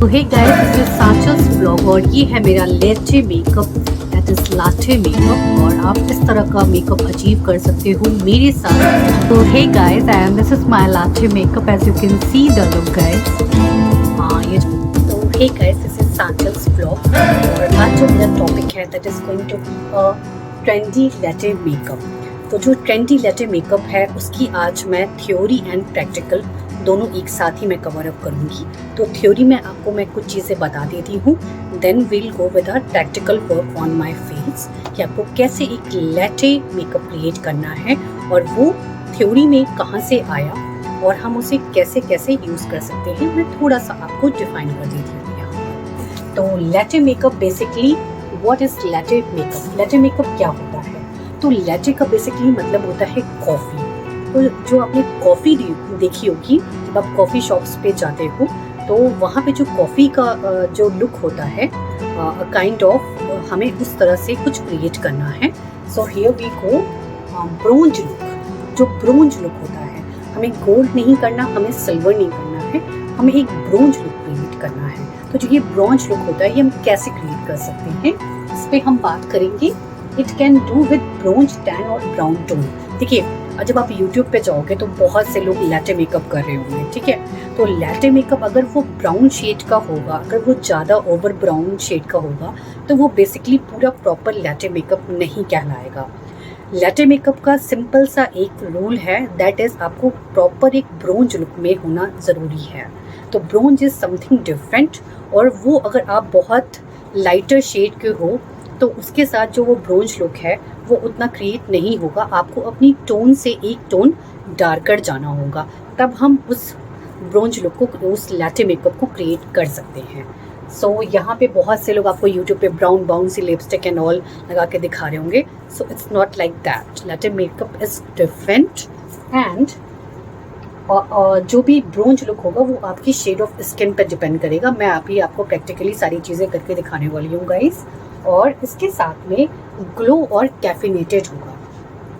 तो hey guys, this is Sanchal's vlog और ये है मेरा latte makeup, that is latte makeup. और आप इस तरह का मेकअप अचीव कर सकते हो मेरे साथ। तो hey guys, and this is my latte makeup, as you can see the look guys. ये तो hey guys, this is Sanchal's vlog और आज जो मेरा टॉपिक है that is going to trendy latte makeup. तो जो ट्रेंडी लेटे मेकअप है उसकी आज मैं थ्योरी एंड प्रैक्टिकल दोनों एक साथ ही मैं कवर अप करूंगी। तो थ्योरी में आपको मैं कुछ चीज़ें बता देती हूँ, then we'll go with our practical work on my face कि आपको कैसे एक लेटे मेकअप क्रिएट करना है और वो थ्योरी में कहाँ से आया और हम उसे कैसे कैसे यूज़ कर सकते हैं। मैं थोड़ा सा आपको डिफाइन कर देती हूँ यहाँ पर। तो लेटे मेकअप बेसिकली व्हाट इज लेटे मेकअप? लेटे मेकअप क्या होता है? तो लेटे का बेसिकली मतलब होता है कॉफ़ी। तो जो आपने कॉफ़ी देखी होगी, जब आप कॉफ़ी शॉप्स पे जाते हो तो वहाँ पे जो कॉफ़ी का जो लुक होता है काइंड ऑफ हमें उस तरह से कुछ क्रिएट करना है। So here we go bronze look. जो ब्रोंज लुक होता है, हमें गोल्ड नहीं करना, हमें सिल्वर नहीं करना है, हमें एक ब्रोंज लुक क्रिएट करना है। तो जो ये ब्रोंज लुक होता है ये हम कैसे क्रिएट कर सकते हैं, इस पर हम बात करेंगे। It can do with bronze, tan और ब्राउन टोन। देखिए, जब आप YouTube पे जाओगे तो बहुत से लोग लैटे मेकअप कर रहे होंगे, ठीक है। तो लैटे मेकअप अगर वो ब्राउन शेड का होगा, अगर वो ज़्यादा ओवर ब्राउन शेड का होगा तो वो बेसिकली पूरा प्रॉपर लैटे मेकअप नहीं कहलाएगा। लैटे मेकअप का सिंपल सा एक रूल है, दैट इज़ आपको प्रॉपर एक ब्रोंज लुक में होना ज़रूरी है। तो ब्रोंज इज़ समथिंग डिफरेंट, और वो अगर आप बहुत लाइटर शेड के हो तो उसके साथ जो वो ब्रोंज लुक है वो उतना क्रिएट नहीं होगा। आपको अपनी टोन से एक टोन डार्कर जाना होगा, तब हम उस ब्रोंज लुक को, उस लैटे मेकअप को क्रिएट कर सकते हैं। सो यहाँ पे बहुत से लोग आपको यूट्यूब पे brown bouncy lipstick and all लगा के दिखा रहे होंगे। So it's not like that. Latte makeup is different and जो भी ब्रोंज लुक होगा वो आपकी शेड ऑफ स्किन पर डिपेंड करेगा। मैं अभी आपको प्रैक्टिकली सारी चीज़ें करके दिखाने वाली हूँ गाइस। और इसके साथ में ग्लो और कैफिनेटेड होगा।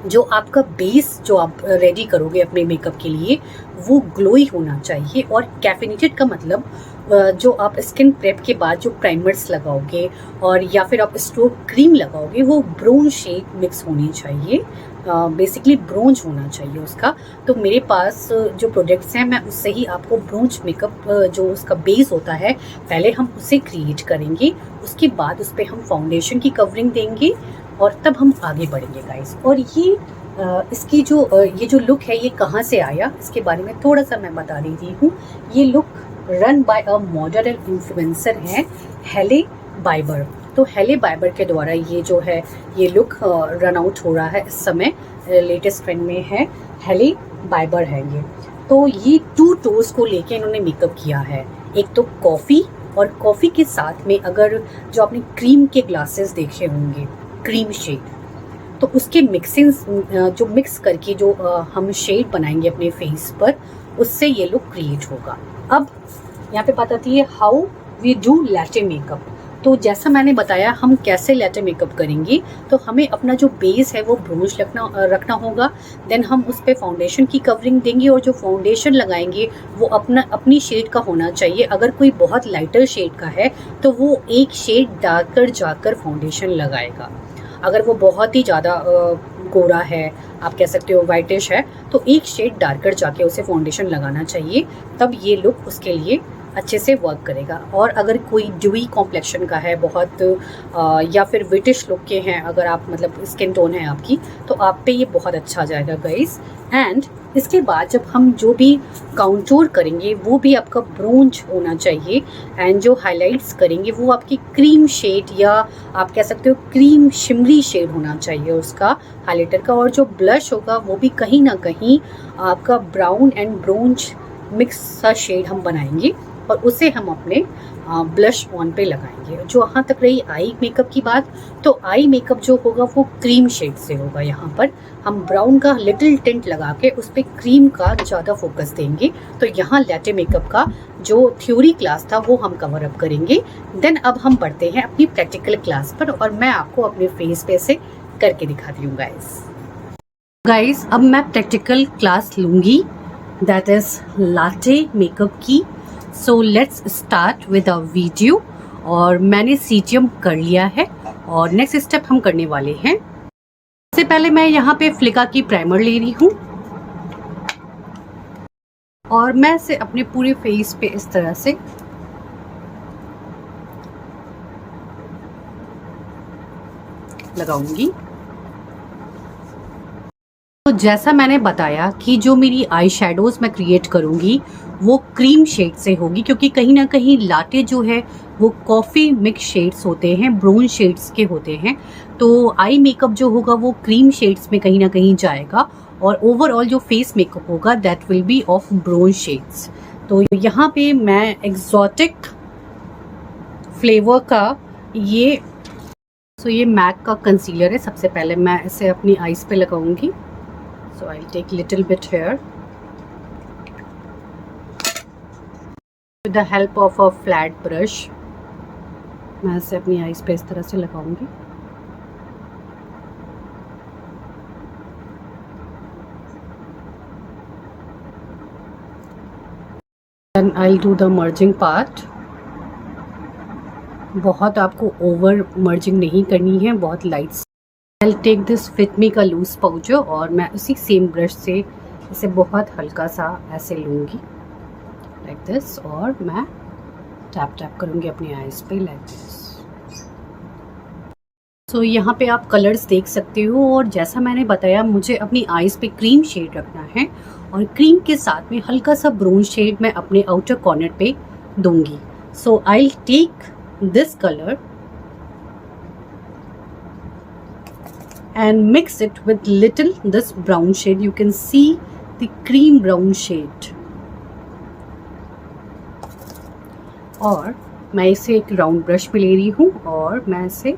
जो आपका बेस जो आप रेडी करोगे अपने मेकअप के लिए वो ग्लोई होना चाहिए। और कैफिनेटेड का मतलब जो आप स्किन प्रेप के बाद जो प्राइमर्स लगाओगे और या फिर आप स्ट्रोक क्रीम लगाओगे वो ब्रोंज शेड मिक्स होनी चाहिए, बेसिकली ब्रोंज होना चाहिए उसका। तो मेरे पास जो प्रोडक्ट्स हैं मैं उससे ही आपको ब्रोंज मेकअप जो उसका बेस होता है पहले हम उसे क्रिएट करेंगे, उसके बाद उस पर हम फाउंडेशन की कवरिंग देंगे और तब हम आगे बढ़ेंगे गाइस। और ये इसकी ये जो लुक है ये कहाँ से आया इसके बारे में थोड़ा सा मैं बता देती हूँ। ये look run by a model and influencer है हेले बाइबर। तो हेले बाइबर के द्वारा ये जो है ये लुक रन आउट हो रहा है इस समय, लेटेस्ट ट्रेंड में है, हेले बाइबर है ये। तो ये 2 टोज को लेके इन्होंने मेकअप किया है, एक तो कॉफ़ी और कॉफ़ी के साथ में अगर जो आपने क्रीम के ग्लासेस देखे होंगे, क्रीम शेड, तो उसके मिक्सिंग जो मिक्स करके जो हम शेड बनाएंगे अपने फेस पर, उससे ये लुक क्रिएट होगा। अब यहाँ पे बात आती है how we do latte makeup. तो जैसा मैंने बताया हम कैसे लैटे मेकअप करेंगे, तो हमें अपना जो बेस है वो ब्रोंज रखना होगा। देन हम उस पर फाउंडेशन की कवरिंग देंगे और जो फाउंडेशन लगाएंगे वो अपनी शेड का होना चाहिए। अगर कोई बहुत लाइटर शेड का है तो वो एक शेड डार्कर जाकर फाउंडेशन लगाएगा। अगर वो बहुत ही ज़्यादा गोरा है, आप कह सकते हो वाइटिश है, तो एक शेड डार्कर जाके उसे फाउंडेशन लगाना चाहिए, तब ये लुक उसके लिए अच्छे से वर्क करेगा। और अगर कोई ड्यूई कॉम्प्लेक्शन का है बहुत या फिर विटिश लुक के हैं, अगर आप मतलब स्किन टोन है आपकी, तो आप पे ये बहुत अच्छा आ जाएगा गाइस। एंड इसके बाद जब हम जो भी काउंटोर करेंगे वो भी आपका ब्रोंज होना चाहिए। एंड जो हाइलाइट्स करेंगे वो आपकी क्रीम शेड या आप कह सकते हो क्रीम शिमरी शेड होना चाहिए उसका हाइलाइटर का। और जो ब्लश होगा वो भी कहीं ना कहीं आपका ब्राउन एंड ब्रोंज मिक्स सा शेड हम बनाएंगे और उसे हम अपने ब्लश ऑन पे लगाएंगे। जो यहाँ तक रही आई मेकअप की बात, तो आई मेकअप जो होगा वो क्रीम शेड से होगा। यहाँ पर हम ब्राउन का लिटिल टिंट लगा के उस पर क्रीम का ज़्यादा फोकस देंगे। तो यहाँ लैटे मेकअप का जो थ्योरी क्लास था वो हम कवर अप करेंगे। देन अब हम बढ़ते हैं अपनी प्रैक्टिकल क्लास पर और मैं आपको अपने फेस पे से करके दिखाती हूँ गाइस। अब मैं प्रैक्टिकल क्लास लूँगी, दैट इज़ लाटे मेकअप की। So let's start with a video. और मैंने सीजियम कर लिया है और नेक्स्ट स्टेप हम करने वाले हैं। सबसे पहले मैं यहाँ पे फ्लिका की प्राइमर ले रही हूँ और मैं इसे अपने पूरे फेस पे इस तरह से लगाऊंगी। तो जैसा मैंने बताया कि जो मेरी आई शेडोज मैं क्रिएट करूंगी वो क्रीम शेड से होगी, क्योंकि कहीं ना कहीं लाटे जो है वो कॉफ़ी मिक्स शेड्स होते हैं, ब्राउन शेड्स के होते हैं। तो आई मेकअप जो होगा वो क्रीम शेड्स में कहीं ना कहीं जाएगा और ओवरऑल जो फेस मेकअप होगा that will be of brown shades. तो यहाँ पे मैं एक्सोटिक फ्लेवर का ये मैक का कंसीलर है। सबसे पहले मैं इसे अपनी आईज पे लगाऊंगी। So I'll take little bit here with the help of a flat brush। मैं इसे अपनी आईज पे इस तरह से लगाऊंगी। Then I'll do the merging part। बहुत आपको ओवर मर्जिंग नहीं करनी है, बहुत light. I'll take this Fit Me का लूज पाउडर और मैं उसी सेम ब्रश से इसे बहुत हल्का सा ऐसे लूँगी लाइक दिस और मैं टैप टैप करूँगी अपनी आईज पे लाइक दिस। सो यहाँ पे आप कलर्स देख सकते हो और जैसा मैंने बताया मुझे अपनी आईज पे क्रीम शेड रखना है और क्रीम के साथ में हल्का सा ब्राउन शेड मैं अपने आउटर कॉर्नर पे दूंगी। So I take this colour and mix it with little this brown shade. You can see the cream brown shade। और मैं इसे एक राउंड ब्रश पे ले रही हूँ और मैं इसे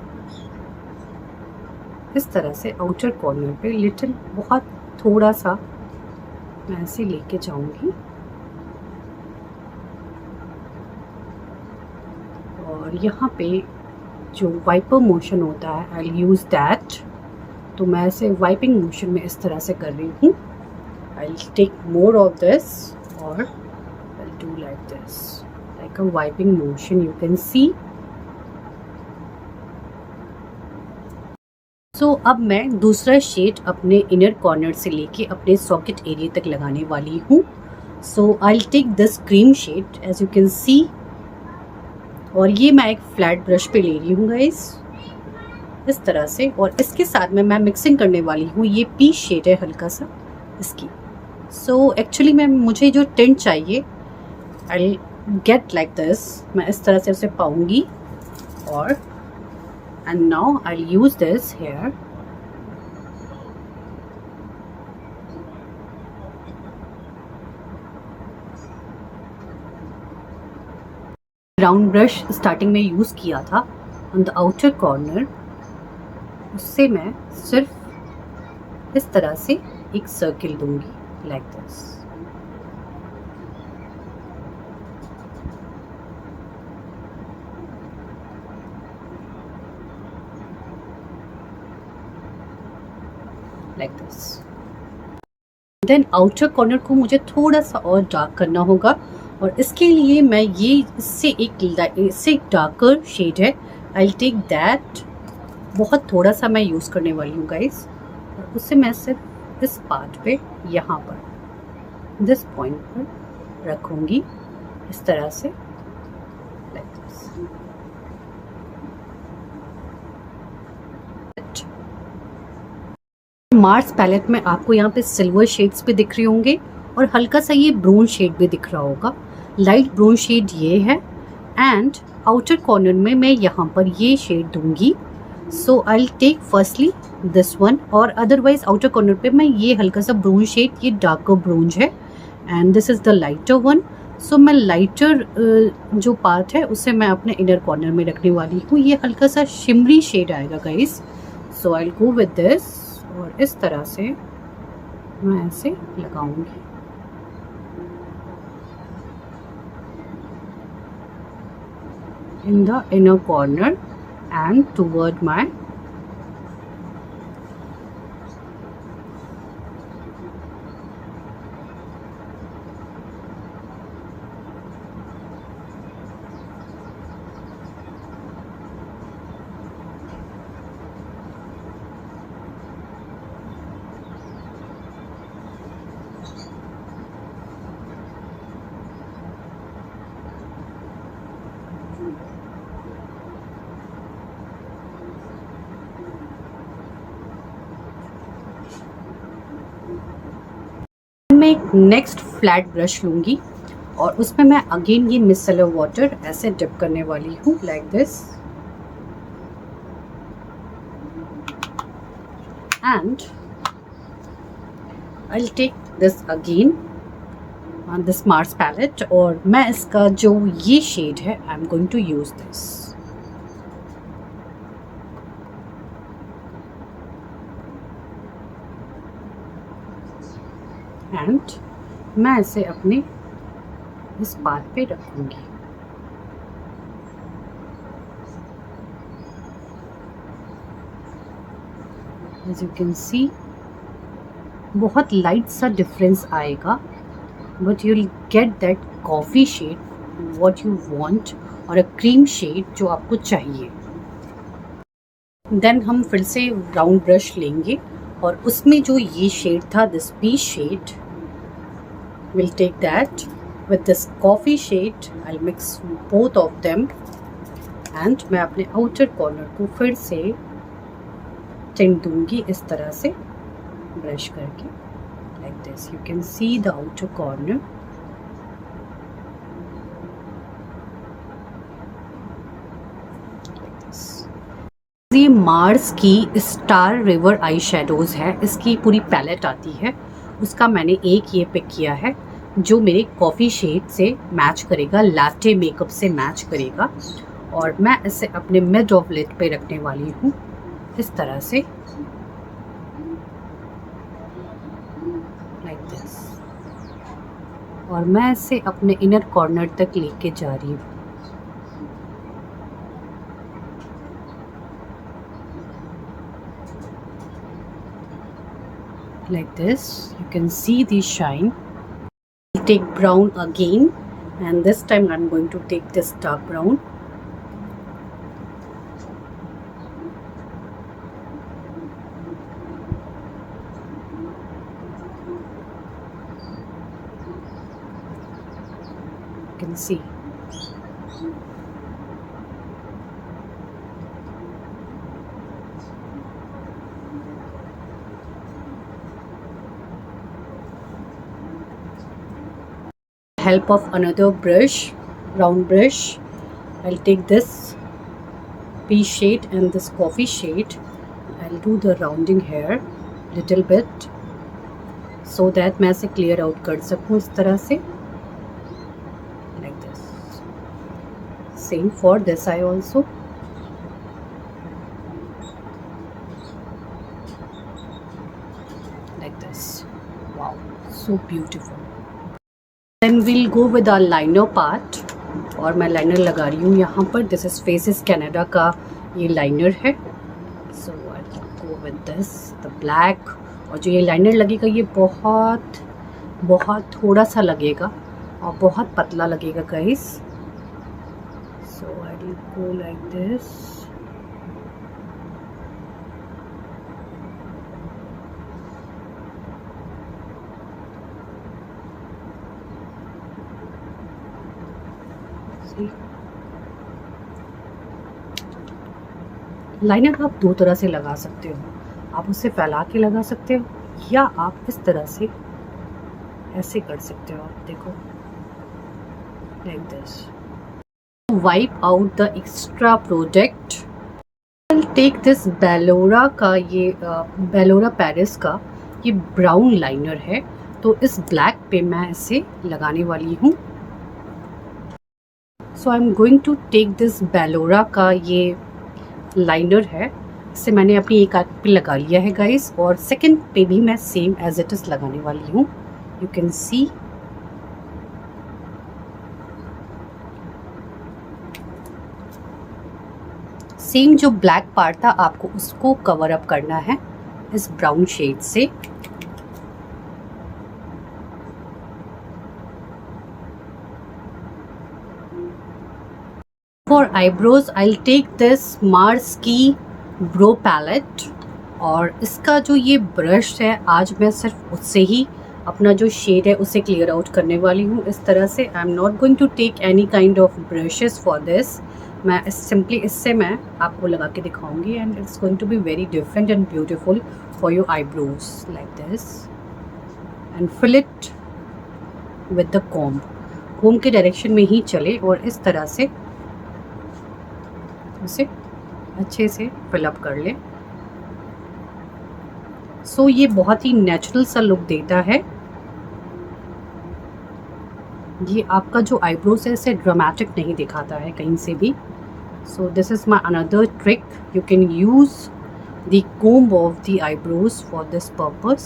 इस तरह से आउटर कॉर्नर पे लिटिल बहुत थोड़ा सा मैं इसे लेके जाऊंगी और यहाँ पे जो वाइपर मोशन होता है आई विल यूज दैट। तो मैं इसे वाइपिंग मोशन में इस तरह से कर रही हूँ। I will take more of this और I will do like this like a wiping motion you can see. So अब मैं दूसरा शेड अपने इनर कॉर्नर से लेके अपने सॉकेट एरिया तक लगाने वाली हूँ। So I will take this cream shade as you can see और ये मैं एक फ्लैट ब्रश पे ले रही हूँ गाइस इस तरह से और इसके साथ में मैं मिक्सिंग करने वाली हूँ। ये पीच शेड है हल्का सा इसकी। सो एक्चुअली मैं मुझे जो टिंट चाहिए आई गेट लाइक दिस, मैं इस तरह से उसे पाऊंगी और and now I use this here. Round brush starting में यूज किया था ऑन द आउटर कॉर्नर, उससे मैं सिर्फ इस तरह से एक सर्किल दूंगी like this. Like this. Then outer corner को मुझे थोड़ा सा और डार्क करना होगा और इसके लिए मैं ये इससे डार्कर शेड है आई विल टेक दैट। बहुत थोड़ा सा मैं यूज़ करने वाली हूँ गाइस और उससे मैं सिर्फ इस पार्ट पे यहाँ पर दिस पॉइंट पर रखूँगी इस तरह से लाइक दिस। मार्स पैलेट में आपको यहाँ पे सिल्वर शेड्स भी दिख रहे होंगे और हल्का सा ये ब्राउन शेड भी दिख रहा होगा। लाइट ब्राउन शेड ये है एंड आउटर कॉर्नर में मैं यहाँ पर ये शेड दूंगी। So I will take firstly this one और अदरवाइज आउटर कॉर्नर पे मैं ये हल्का सा ब्राउन शेड, ये डार्कर ब्राउन है and this is the lighter one. So मैं लाइटर जो पार्ट है उसे मैं अपने इनर कॉर्नर में रखने वाली हूँ। ये हल्का सा शिमरी शेड आएगा guys. So I will go with this और इस तरह से मैं ऐसे लगाऊंगी। in the inner corner and toward my मैं एक नेक्स्ट फ्लैट ब्रश लूँगी और उसमें मैं अगेन ये मिसेलर वाटर ऐसे डिप करने वाली हूँ, like this. And I will take this again on this Mars palette और मैं इसका जो ये शेड है I am going to use this. And मैं इसे अपने इस पार्ट पे रखूंगी। एज यू कैन सी बहुत लाइट सा डिफरेंस आएगा, but you will get that coffee shade what you want और अ क्रीम शेड जो आपको चाहिए। देन हम फिर से राउंड ब्रश लेंगे और उसमें जो ये शेड था, this peach shade, will take that with this coffee shade. I will mix both of them and मैं अपने आउटर कॉर्नर को फिर से टिंट दूंगी इस तरह से ब्रश करके, like this. You can see the outer corner. ये मार्स की स्टार रिवर आई शेडोज़ है, इसकी पूरी पैलेट आती है, उसका मैंने एक ये पिक किया है जो मेरे कॉफ़ी शेड से मैच करेगा, लैटे मेकअप से मैच करेगा। और मैं इसे अपने मिड ऑफ लिड पे रखने वाली हूँ इस तरह से, लाइक दिस। और मैं इसे अपने इनर कॉर्नर तक लेके जा रही हूँ। Like this, you can see the shine. I'll take brown again, and this time I'm going to take this dark brown. You can see. Help of another brush, round brush, I'll take this peach shade and this coffee shade. I'll do the rounding here little bit so that मैं इसे clear out कर सकूँ इस तरह से, like this. Same for this eye also. Like this. Wow, so beautiful. Then we'll go with our liner part. और मैं liner लगा रही हूँ यहाँ पर। दिस इज़ फेसेस कनाडा का ये लाइनर है। So I go with this the black. और जो ये लाइनर लगेगा ये बहुत थोड़ा सा लगेगा और बहुत पतला लगेगा guys. So I will go like this. Liner आप दो तरह से लगा सकते हो, आप उसे फैला के लगा सकते हो या आप इस तरह से ऐसे कर सकते हो। आप देखो, like this. Wipe out the extra product. I will take this बेलोरा का, ये बेलोरा पेरिस का ये ब्राउन लाइनर है, तो इस ब्लैक पे मैं इसे लगाने वाली हूँ। So I am going to take this बेलोरा का ये लाइनर है, इसे मैंने अपनी एक आंख पे लगा लिया है गाइस, और सेकंड पे भी मैं सेम एज इट इज़ लगाने वाली हूँ। You can C. सेम जो ब्लैक पार्ट था आपको उसको कवर अप करना है इस ब्राउन शेड से। For eyebrows, I'll take this Mars की ब्रो पैलेट, और इसका जो ये ब्रश है आज मैं सिर्फ उससे ही अपना जो शेड है उसे क्लियर आउट करने वाली हूँ इस तरह से। I am not going to take any kind of brushes for this. मैं सिंपली इससे मैं आपको लगा के दिखाऊंगी and it's going to be very different and beautiful for your eyebrows, like this. And fill it with the comb. Comb के direction में ही चले और इस तरह से उसे अच्छे से फिलअप कर ले। सो ये बहुत ही नेचुरल सा लुक देता है। ये आपका जो आईब्रोज है इसे ड्रामेटिक नहीं दिखाता है कहीं से भी। So this is my another trick. You can use the comb of the eyebrows for this purpose.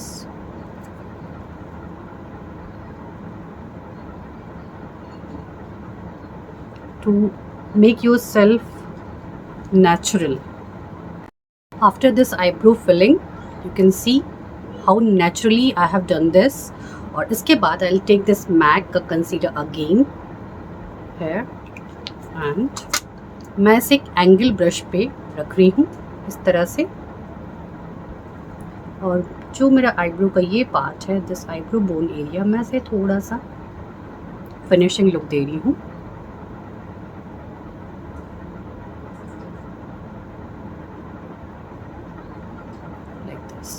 To make yourself natural. After this eyebrow filling, you can see how naturally I have done this. और इसके बाद I'll take this MAC का concealer again here and मैं इसे एक angle brush पे रख रही हूँ इस तरह से। और जो मेरा आईब्रो का ये पार्ट है, दिस आईब्रो बोन एरिया, मैं इसे थोड़ा सा फिनिशिंग लुक दे रही हूँ। Like this,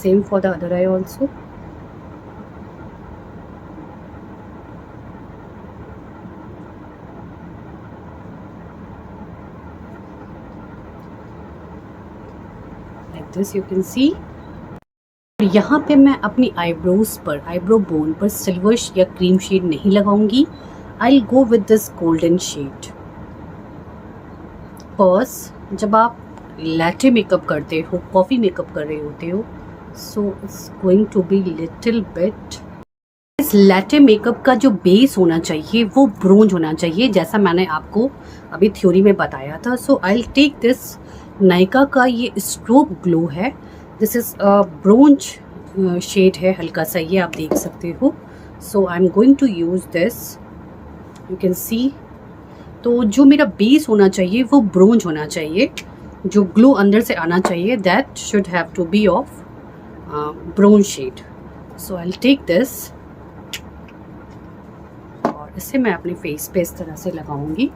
same for the other eye also. This you can see. यहाँ पे मैं अपनी आईब्रोज पर, आईब्रो बोन पर सिल्वर या क्रीम शेड नहीं लगाऊंगी। I will go with this golden shade. बस जब आप लैटे मेकअप करते हो, कॉफ़ी मेकअप कर रहे होते हो, so it's going to be little bit. इस लैटे मेकअप का जो बेस होना चाहिए वो ब्रोंज होना चाहिए, जैसा मैंने आपको अभी थ्योरी में बताया था। So I will take this Nykaa का ये स्ट्रोब ग्लो है। दिस इज़ ब्रोंज शेड है, हल्का सा, ये आप देख सकते हो। So I am going to use this, you can see. तो जो मेरा बेस होना चाहिए वो ब्रोंज होना चाहिए, जो ग्लो अंदर से आना चाहिए, that should have to be of bronze shade. So I will take this और इसे मैं अपने फेस पे इस तरह से लगाऊंगी।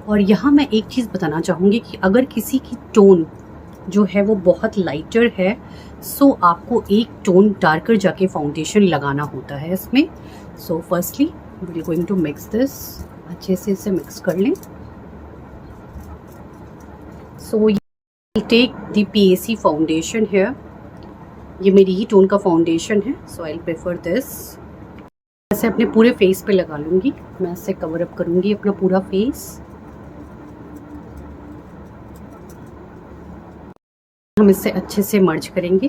और यहाँ मैं एक चीज़ बताना चाहूँगी कि अगर किसी की टोन जो है वो बहुत लाइटर है, सो आपको एक टोन डार्कर जाके फाउंडेशन लगाना होता है इसमें। So firstly we are going to mix this, अच्छे से इसे मिक्स कर लें। So take the PAC foundation है, ये मेरी ही टोन का फाउंडेशन है। So I will prefer this. ऐसे अपने पूरे फेस पे लगा लूँगी, मैं इससे कवर अप करूँगी अपना पूरा फेस। हम इससे अच्छे से मर्ज करेंगे।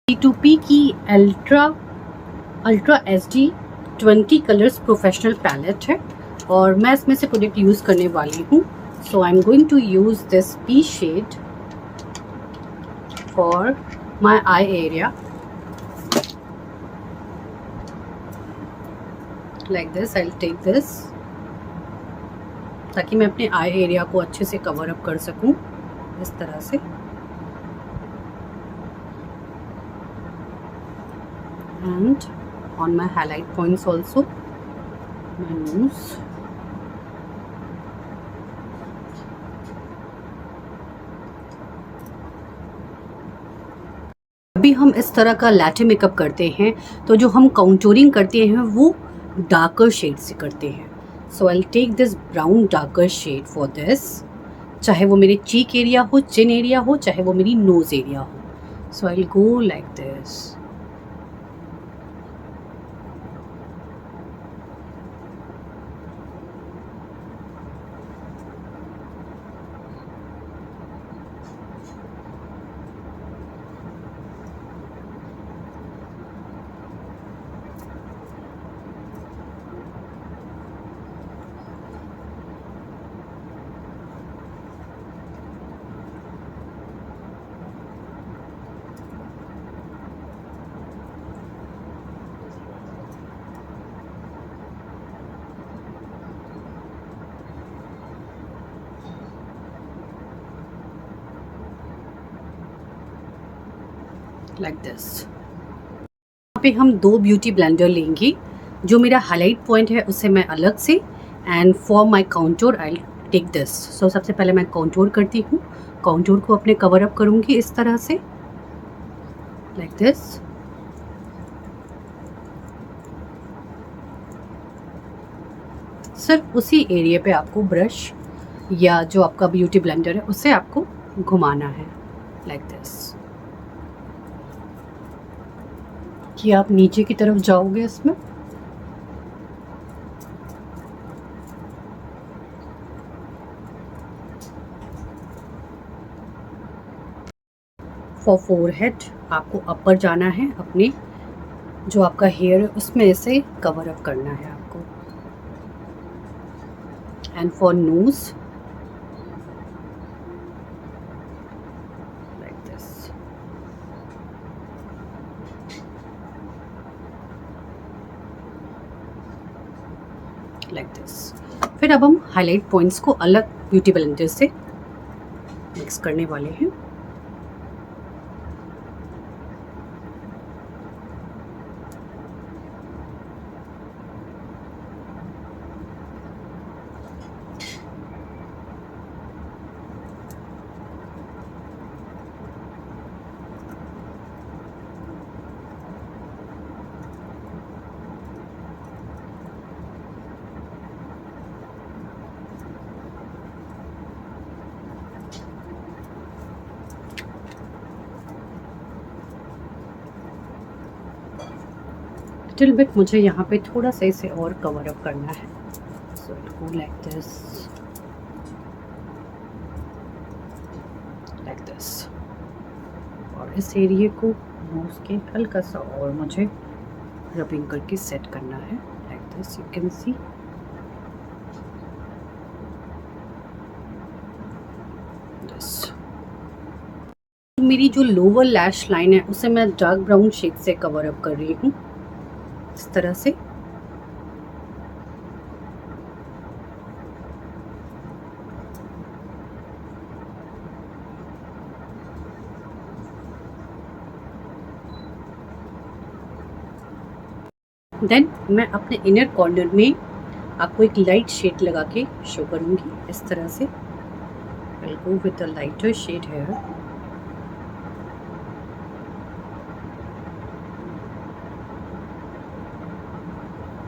P2P की ultra SD 20 colours professional palette है और मैं इसमें से प्रोडक्ट यूज़ करने वाली हूँ। So I am going to use this P shade for my eye area, like this. I will take this ताकि मैं अपने आई एरिया को अच्छे से कवर अप कर सकूं इस तरह से। And on my highlight points also, my nose. अभी हम इस तरह का लैटे मेकअप करते हैं तो जो हम काउंटूरिंग करते हैं वो डार्कर शेड से करते हैं। So I will take this brown darker shade for this, चाहे वो मेरे चीक एरिया हो, चिन एरिया हो, चाहे वो मेरी नोज एरिया हो। So I will go like this. Like this. यहाँ पे हम 2 ब्यूटी ब्लेंडर लेंगे। जो मेरा हाईलाइट पॉइंट है उसे मैं अलग से, and for my contour I take this. So सबसे पहले मैं काउंटूर करती हूँ। काउंटूर को अपने कवर अप करूँगी इस तरह से, लाइक दिस। सिर्फ उसी एरिया पे आपको ब्रश या जो आपका ब्यूटी ब्लेंडर है उससे आपको घुमाना है, लाइक दिस। कि आप नीचे की तरफ जाओगे इसमें। फॉर फोरहेड आपको अपर जाना है, अपने जो आपका हेयर है उसमें से कवर अप करना है आपको। And for knows like this. Like this. फिर अब हम हाईलाइट पॉइंट्स को अलग ब्यूटी ब्लेंडर से मिक्स करने वाले हैं। लिटिल बिट मुझे यहाँ पे थोड़ा सा इसे और कवर अप करना है। So it go like this, like this. और इस एरिया को नोज के हल्का सा और मुझे रबिंग करके सेट करना है, like this. You can see this. मेरी जो लोअर लैश लाइन है उसे मैं डार्क ब्राउन शेड से कवर अप कर रही हूँ इस तरह से। देन मैं अपने इनर कॉर्नर में आपको एक लाइट शेड लगा के शो करूँगी इस तरह से। I'll go with a lighter shade here.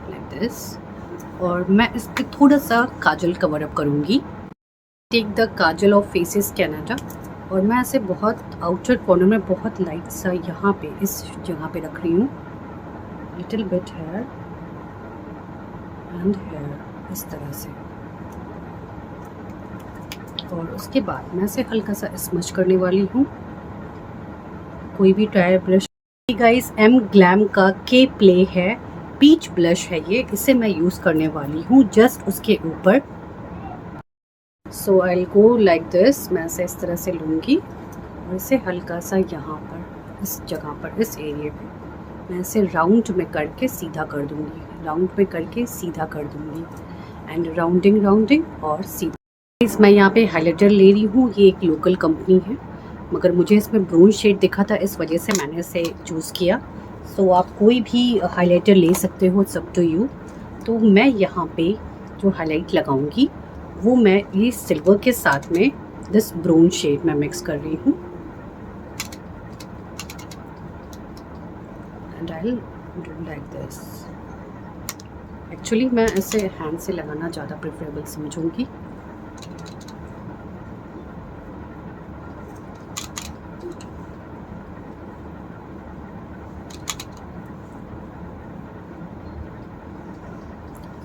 Like this. और मैं इस पे थोड़ा सा काजल कवर अप करूँगी। Take the kajal of Faces Canada, और मैं ऐसे बहुत आउटर कॉर्नर में बहुत लाइट सा यहाँ पे इस जगह पे रख रही हूँ। Little bit here and here इस तरह से। और उसके बाद मैं इसे हल्का सा स्मच करने वाली हूँ कोई भी टायर ब्रश। गाइस एम ग्लैम का के प्ले है, पीच ब्लश है ये, इसे मैं यूज़ करने वाली हूँ जस्ट उसके ऊपर। So I will go like this. मैं इसे इस तरह से लूँगी और इसे हल्का सा यहाँ पर इस जगह पर इस एरिया पे मैं इसे राउंड में करके सीधा कर दूँगी, राउंड में करके सीधा कर दूँगी। एंड राउंडिंग राउंडिंग और सीधा। मैं यहाँ पे हाइलाइटर ले रही हूँ, ये एक लोकल कंपनी है, मगर मुझे इसमें ब्राउन शेड दिखा था इस वजह से मैंने इसे चूज़ किया। सो आप कोई भी हाइलाइटर ले सकते हो, सब टू यू। तो मैं यहाँ पे जो हाईलाइट लगाऊंगी वो मैं ये सिल्वर के साथ में दिस ब्राउन शेड मैं मिक्स कर रही हूँ। And I will do like this. Actually मैं इसे हैंड से लगाना ज़्यादा प्रेफरेबल समझूंगी।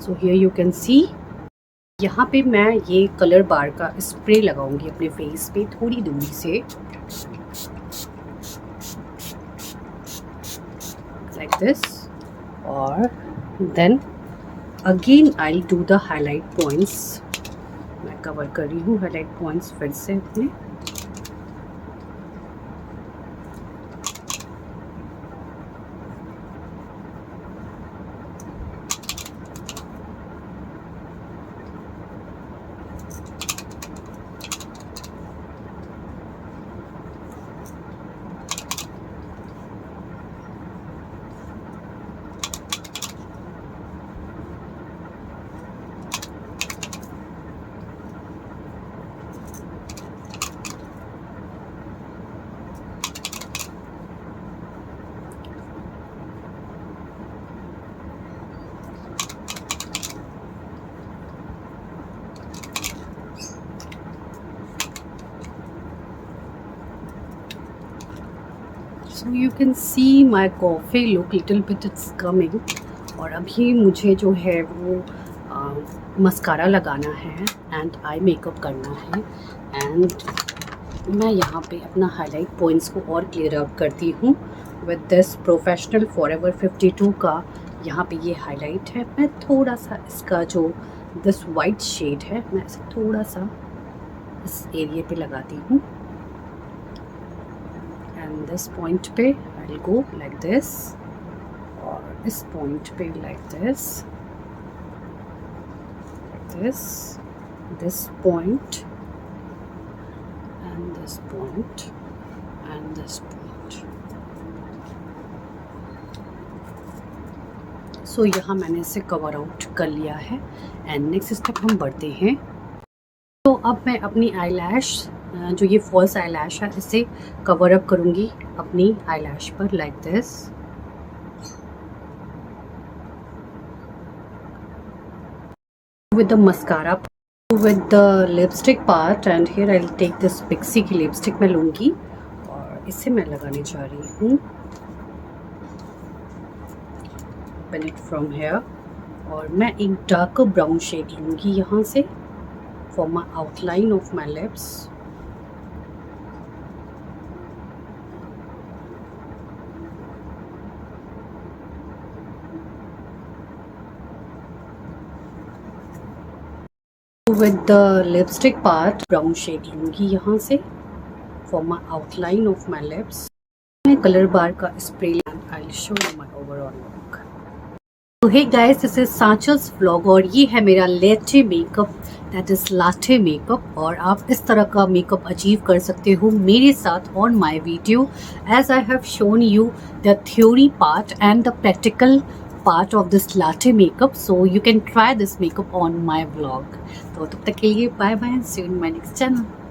So here you can see, यहाँ पे मैं ये कलर बार का स्प्रे लगाऊंगी अपने फेस पे थोड़ी दूरी से, लाइक दिस। और then again I do the highlight points. मैं कवर कर रही हूँ हाईलाइट पॉइंट्स फिर से अपने। So you can see my coffee look little bit it's coming. और अभी मुझे जो है वो मस्कारा लगाना है एंड आई मेकअप करना है एंड मैं यहाँ पे अपना हाईलाइट पॉइंट्स को और क्लियर अप करती हूँ विद दिस प्रोफेशनल फॉरएवर 52 का यहाँ पे ये हाईलाइट है। मैं थोड़ा सा इसका जो दिस वाइट शेड है मैं इसे थोड़ा सा इस एरिया पे लगाती हूँ एंड दिस पॉइंट पे आई विल गो लाइक दिस और इस पॉइंट पे like this this point and this point and this point. So यहाँ मैंने इसे कवर आउट कर लिया है एंड नेक्स्ट स्टेप हम बढ़ते हैं। तो अब मैं अपनी आईलैश जो ये फॉल्स आईलैश है इसे कवर अप करूँगी अपनी आईलैश पर like this. With the mascara, with the lipstick part and here I'll take this Pixie की लिपस्टिक मैं लूँगी और इसे मैं लगाने जा रही हूँ pin it from here और मैं एक डार्क ब्राउन शेड लूँगी यहाँ से for my outline of my lips। With the lipstick part brown shade लूँगी यहाँ से for my outline of my lips। मैं कलर बार का spray and I'll show you my overall look। तो hey guys, this is Sanchal's vlog और ये है मेरा latte makeup that is latte makeup और आप इस तरह का मेकअप अचीव कर सकते हो मेरे साथ on my video as I have shown you the theory part and the practical part of this latte makeup, so you can try this makeup on my vlog। तो तब तक के लिए bye bye and see you in my next channel।